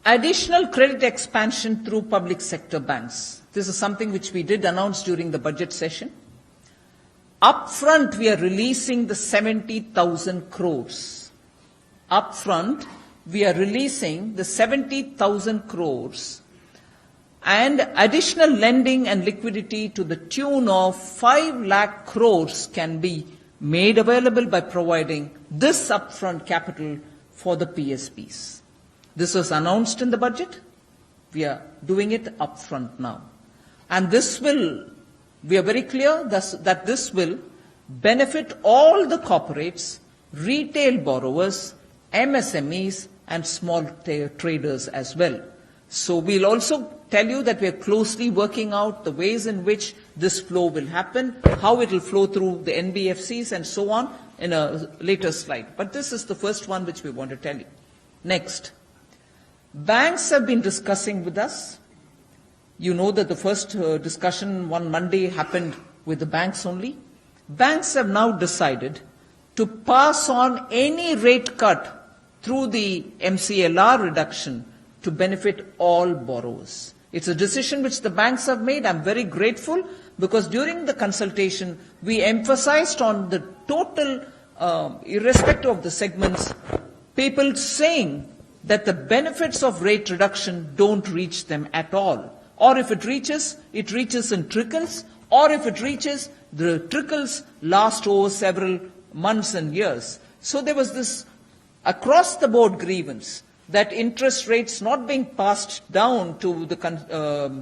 Additional credit expansion through public sector banks. This is something which we did announce during the budget session. Upfront, we are releasing the 70,000 crores. Upfront, we are releasing the 70,000 crores and additional lending and liquidity to the tune of 5 lakh crores can be made available by providing this upfront capital for the PSBs. This was announced in the budget. We are doing it upfront now. And this will, we are very clear that this will benefit all the corporates, retail borrowers, MSMEs, and small traders as well. So we'll also tell you that we are closely working out the ways in which this flow will happen, how it will flow through the NBFCs and so on in a later slide. But this is the first one which we want to tell you. Next, banks have been discussing with us. You know that the first discussion one Monday happened with the banks only. Banks have now decided to pass on any rate cut through the MCLR reduction to benefit all borrowers. It's a decision which the banks have made. I'm very grateful because during the consultation, we emphasized on the total, irrespective of the segments, people saying that the benefits of rate reduction don't reach them at all. Or if it reaches in trickles, or if it reaches, the trickles last over several months and years. So there was this across-the-board grievance that interest rates not being passed down to the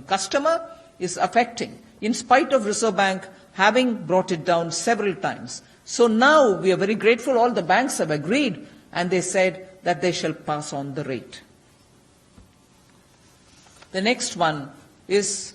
customer is affecting, in spite of Reserve Bank having brought it down several times. So now we are very grateful all the banks have agreed and they said that they shall pass on the rate. The next one is,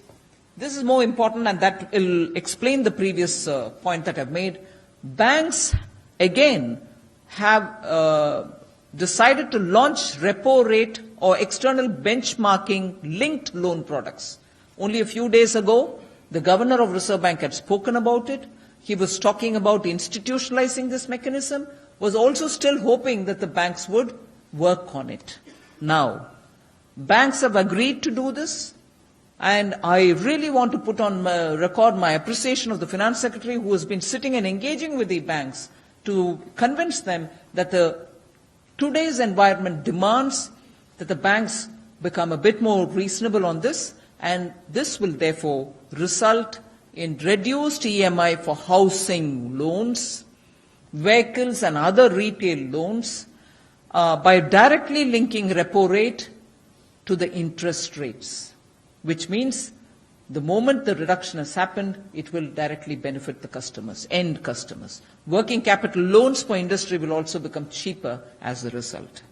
this is more important and that will explain the previous point that I've made. Banks, again, have decided to launch repo rate or external benchmarking linked loan products. Only a few days ago, the Governor of Reserve Bank had spoken about it. He was talking about institutionalizing this mechanism, was also still hoping that the banks would work on it. Now, banks have agreed to do this, and I really want to put on record my appreciation of the Finance Secretary who has been sitting and engaging with the banks to convince them that today's environment demands that the banks become a bit more reasonable on this, and this will therefore result in reduced EMI for housing loans, vehicles and other retail loans by directly linking repo rate to the interest rates, which means the moment the reduction has happened, it will directly benefit the customers, end customers. Working capital loans for industry will also become cheaper as a result.